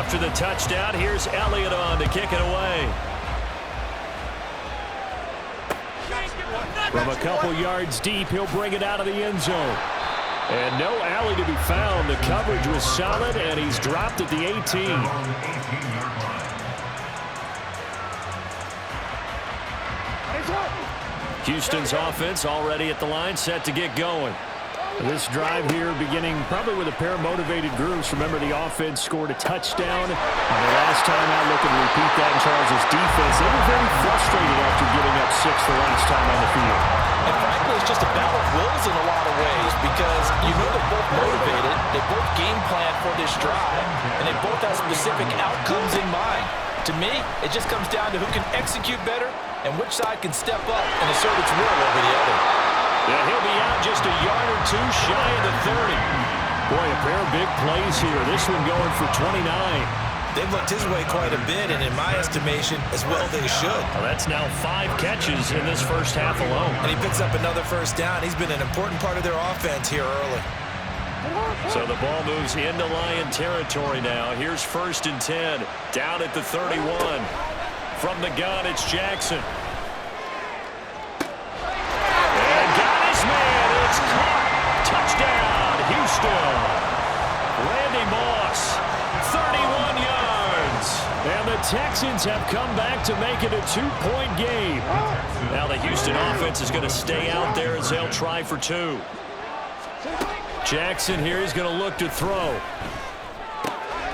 After the touchdown, here's Elliott on to kick it away. From a couple yards deep, he'll bring it out of the end zone. And no alley to be found. The coverage was solid, and he's dropped at the 18. Houston's offense already at the line, set to get going. This drive here beginning probably with a pair of motivated groups. Remember, the offense scored a touchdown. The last time out, looking to repeat that in Charles' defense. They were very frustrated after giving up 6 the last time on the field. And frankly, it's just a battle of wills in a lot of ways because you know they're both motivated. They both game plan for this drive, and they both have specific outcomes in mind. To me, it just comes down to who can execute better and which side can step up and assert its will over the other. Yeah, he'll be out just a yard or two shy of the 30. Boy, a pair of big plays here. This one going for 29. They've looked his way quite a bit, and in my estimation, as well they should. Well, that's now 5 catches in this first half alone. And he picks up another first down. He's been an important part of their offense here early. So the ball moves into Lion territory now. Here's 1st and 10, down at the 31. From the gun, it's Jackson. And got his man. It's caught. Touchdown, Houston. Randy Moss, 31 yards. And the Texans have come back to make it a 2-point game. Now the Houston offense is going to stay out there as they'll try for 2. Jackson here is going to look to throw.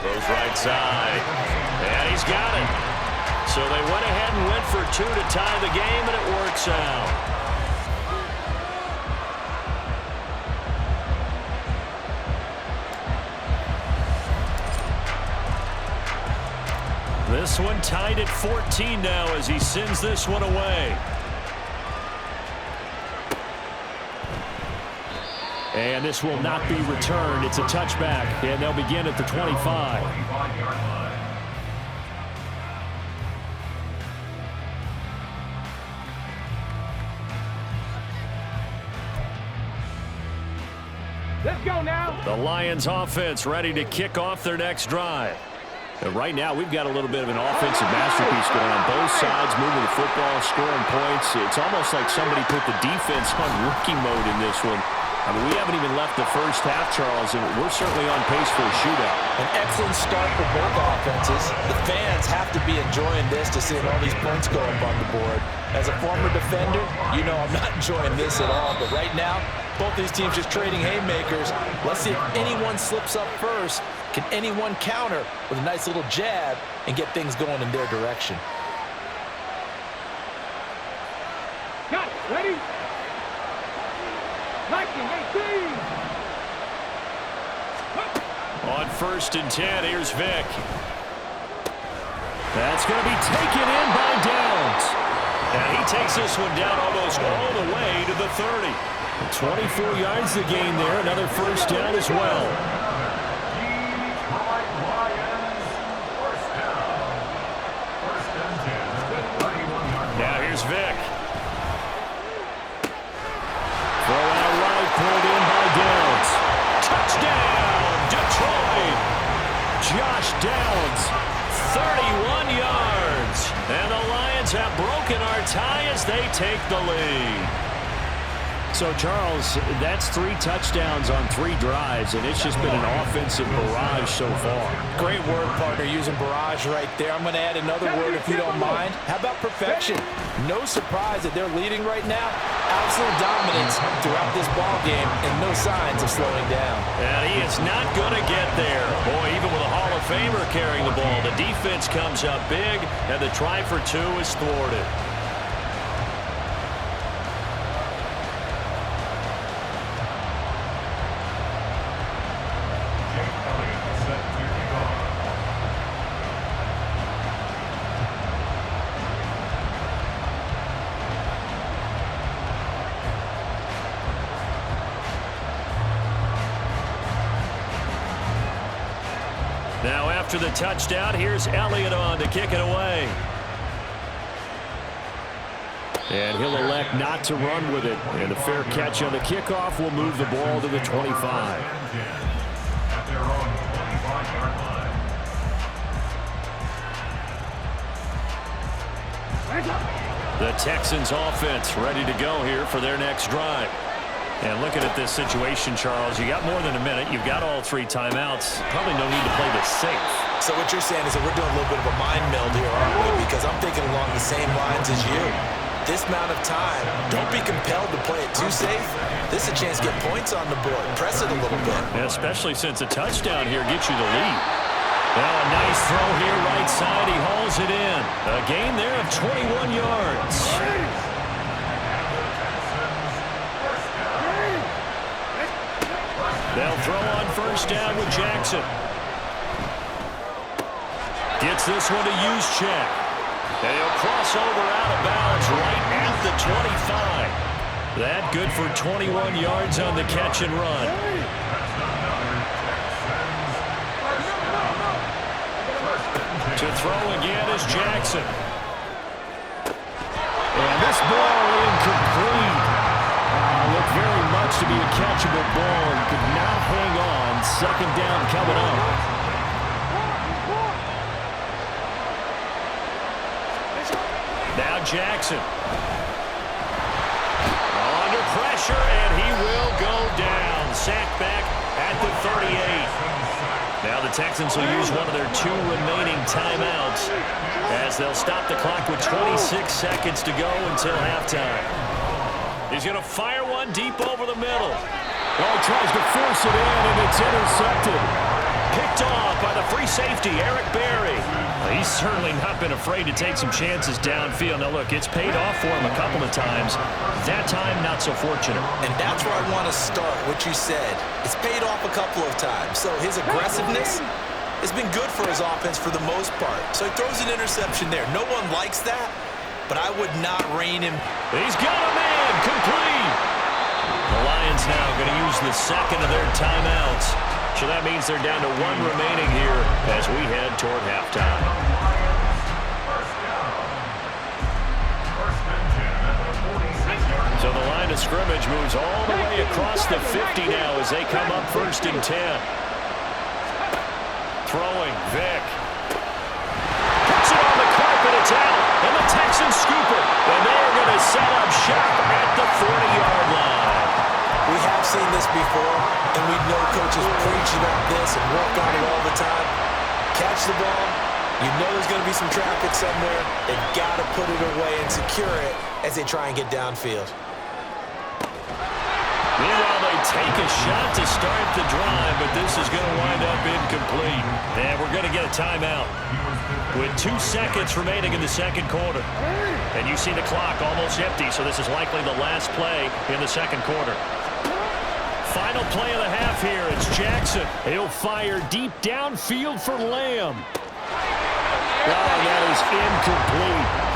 Throws right side. And he's got it. So they went ahead and went for 2 to tie the game, and it works out. This one tied at 14 now as he sends this one away. And this will not be returned. It's a touchback, and they'll begin at the 25. Let's go now. The Lions offense ready to kick off their next drive. And right now, we've got a little bit of an offensive masterpiece going on both sides, moving the football, scoring points. It's almost like somebody put the defense on rookie mode in this one. I mean, we haven't even left the first half, Charles, and we're certainly on pace for a shootout. An excellent start for both offenses. The fans have to be enjoying this to see all these points go up on the board. As a former defender, you know I'm not enjoying this at all. But right now, both these teams just trading haymakers. Let's see if anyone slips up first. Can anyone counter with a nice little jab and get things going in their direction? Got it. Ready? 19-18. On 1st and 10, here's Vick. That's going to be taken in by Downs. And he takes this one down almost all the way to the 30. 24 yards to gain there. Another first down as well. Now here's Vick. Throw out right, pulled in by Downs. Touchdown, Detroit. Josh Downs, 31 yards. And the Lions have broken our tie as they take the lead. So, Charles, that's 3 touchdowns on 3 drives, and it's just been an offensive barrage so far. Great word, partner, using barrage right there. I'm going to add another word if you don't mind. How about perfection? No surprise that they're leading right now. Absolute dominance throughout this ball game and no signs of slowing down. And he is not going to get there. Boy, even with a Hall of Famer carrying the ball, the defense comes up big, and the try for 2 is thwarted. Now after the touchdown, here's Elliott on to kick it away. And he'll elect not to run with it. And a fair catch on the kickoff will move the ball to the 25. The Texans offense ready to go here for their next drive. And looking at this situation, Charles, you got more than a minute. You've got all 3 timeouts. Probably no need to play this safe. So what you're saying is that we're doing a little bit of a mind meld here, aren't we? Because I'm thinking along the same lines as you. This amount of time, don't be compelled to play it too safe. This is a chance to get points on the board. Press it a little bit. Yeah, especially since a touchdown here gets you the lead. Now a nice throw here right side. He hauls it in. A gain there of 21 yards. They'll throw on first down with Jackson. Gets this one to Juszczyk. And he'll cross over out of bounds right at the 25. That good for 21 yards on the catch and run. To throw again is Jackson. And this ball incomplete. Looked very much to be a catchable ball and could not hang on. Second down coming up. Now Jackson. Under pressure, and he will go down. Sacked back at the 38. Now the Texans will use one of their 2 remaining timeouts as they'll stop the clock with 26 seconds to go until halftime. He's going to fire one deep over the middle. Oh, he tries to force it in, and it's intercepted. Picked off by the free safety, Eric Berry. He's certainly not been afraid to take some chances downfield. Now, look, it's paid off for him a couple of times. That time, not so fortunate. And that's where I want to start, what you said. It's paid off a couple of times. So his aggressiveness has been good for his offense for the most part. So he throws an interception there. No one likes that, but I would not rein him. He's got a man, complete. The Lions now going to use the second of their timeouts. So that means they're down to 1 remaining here as we head toward halftime. So the line of scrimmage moves all the way across the 50 now as they come up 1st and 10. Throwing, Vick. Puts it on the carpet, it's out, and the Texans scoop it. And they're going to set up shop at the 40-yard line. We have seen this before, and we know coaches preach about this and work on it all the time. Catch the ball. You know there's going to be some traffic somewhere. They've got to put it away and secure it as they try and get downfield. Meanwhile, they take a shot to start the drive, but this is going to wind up incomplete. And we're going to get a timeout with 2 seconds remaining in the second quarter. And you see the clock almost empty, so this is likely the last play in the second quarter. Final play of the half here. It's Jackson. He'll fire deep downfield for Lamb. Oh, that is incomplete.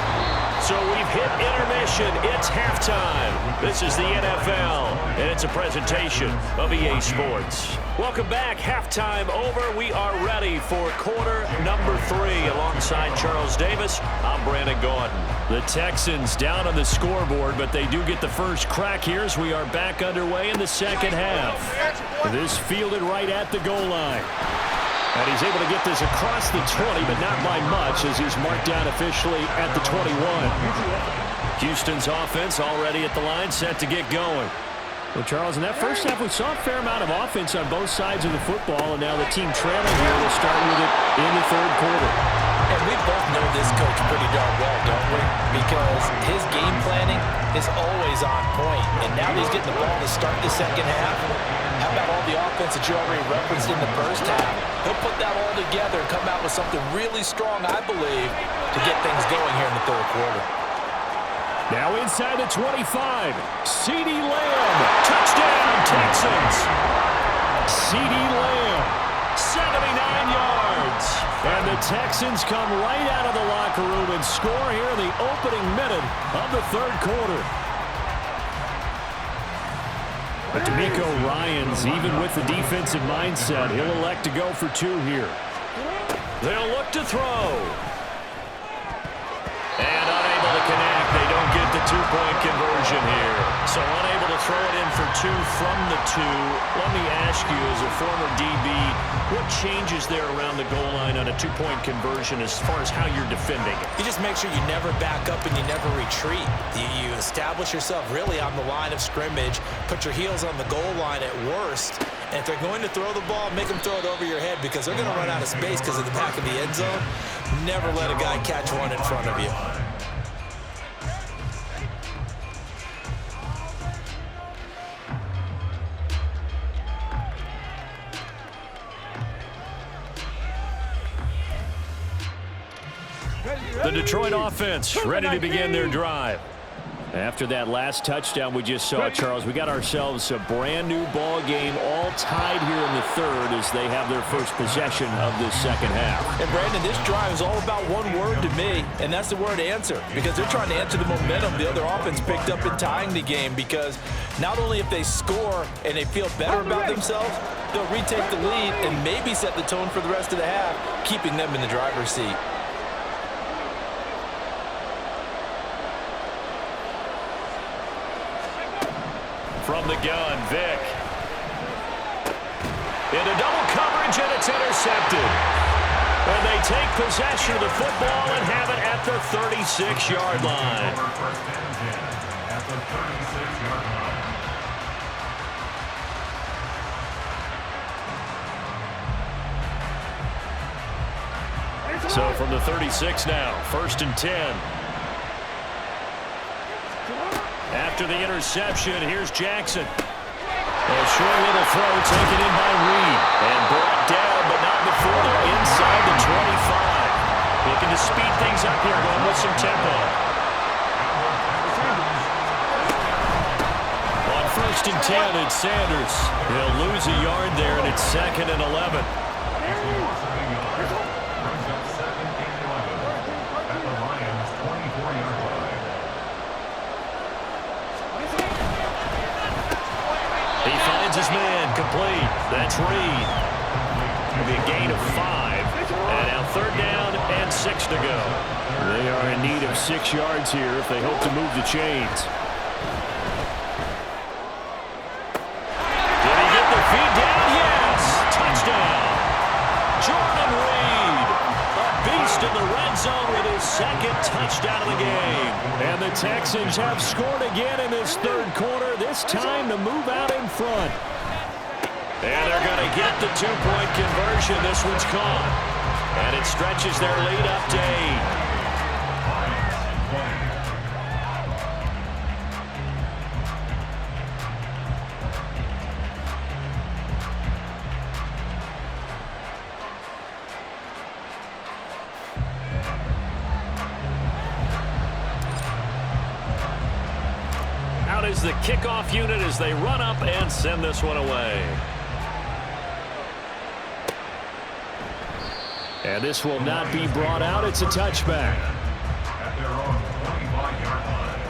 So we've hit intermission. It's halftime. This is the NFL, and it's a presentation of EA Sports. Welcome back. Halftime over. We are ready for quarter number 3. Alongside Charles Davis, I'm Brandon Gaudin. The Texans down on the scoreboard, but they do get the first crack here as we are back underway in the second half. This fielded right at the goal line. And he's able to get this across the 20, but not by much as he's marked down officially at the 21. Houston's offense already at the line, set to get going. Well, Charles, in that first half, we saw a fair amount of offense on both sides of the football, and now the team trailing here will start with it in the third quarter. And we both know this coach pretty darn well, don't we? Because his game planning is always on point, and now he's getting the ball to start the second half. How about all the offense that you already referenced in the first half? He'll put that all together and come out with something really strong, I believe, to get things going here in the third quarter. Now inside the 25, CeeDee Lamb, touchdown Texans. CeeDee Lamb, 79 yards. And the Texans come right out of the locker room and score here in the opening minute of the third quarter. But DeMeco Ryans, even with the defensive mindset, he'll elect to go for 2 here. They'll look to throw. And unable to connect. They don't get the 2-point conversion. conversion here. So unable to throw it in for two from the two. Let me ask you, as a former DB, what changes there around the goal line on a two-point conversion as far as how you're defending it? You just make sure you never back up and you never retreat. You establish yourself really on the line of scrimmage, put your heels on the goal line at worst, and if they're going to throw the ball, make them throw it over your head because they're going to run out of space because of the back of the end zone. Never let a guy catch one in front of you. The Detroit offense ready to begin their drive. After that last touchdown we just saw, Charles, we got ourselves a brand new ball game, all tied here in the third as they have their first possession of this second half. And Brandon, this drive is all about one word to me, and that's the word answer, because they're trying to answer the momentum the other offense picked up in tying the game, because not only if they score and they feel better about themselves, they'll retake the lead and maybe set the tone for the rest of the half, keeping them in the driver's seat. From the gun, Vick. Into double coverage, and it's intercepted. And they take possession of the football and have it at the 36-yard line. So from the 36 now, 1st and 10. After the interception, here's Jackson. A short little throw taken in by Reed. And brought down, but not before they're inside the 25. Looking to speed things up here, going with some tempo. On 1st and 10, it's Sanders. He'll lose a yard there, and it's 2nd and 11. His man complete. That's Reed. It'll be a gain of 5. And now 3rd down and 6 to go. They are in need of 6 yards here if they hope to move the chains. Did he get the feet down? Yes! Touchdown! Jordan Reed, a beast in the red zone with his 2nd touchdown of the game. And the Texans have scored again in this 3rd quarter, this time to move out in front. And they're going to get the 2-point conversion. This one's caught. And it stretches their lead up to 8. Out is the kickoff unit as they run up and send this one away. And this will not be brought out. It's a touchback. At their own 25-yard line.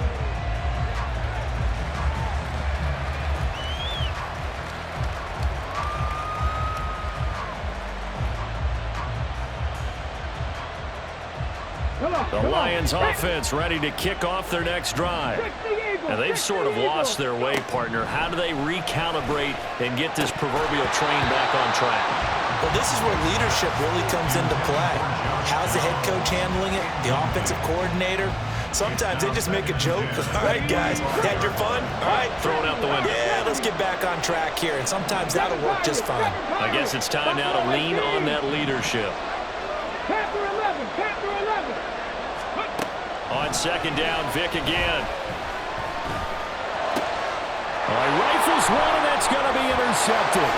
The Lions offense ready to kick off their next drive. And they've sort of lost their way, partner. How do they recalibrate and get this proverbial train back on track? Well, this is where leadership really comes into play. How's the head coach handling it? The offensive coordinator? Sometimes they just make a joke. All right, guys, had your fun? All right. Throw it out the window. Yeah, let's get back on track here. And sometimes that'll work just fine. I guess it's time now to lean on that leadership. Panther 11, Panther 11. On 2nd down, Vick again. He rifles one, and that's going to be intercepted.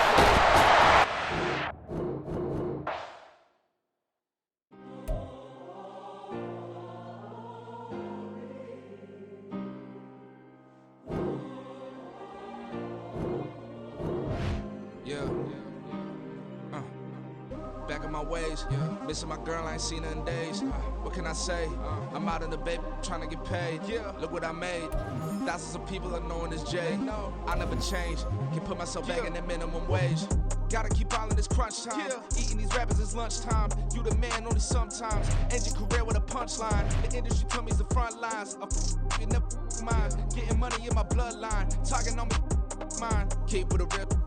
Back in my ways, missing my girl, I ain't seen her in days. What can I say? I'm out in the baby, trying to get paid. Look what I made. Thousands of people are knowing this Jay. I never change, can put myself back in the minimum wage. Gotta keep all in this crunch time. Eating these rappers is lunchtime. You the man only sometimes. End your career with a punchline. The industry told me it's the front lines. You never mine. Getting money in my bloodline. Talking on me, mine. Keep with a rip.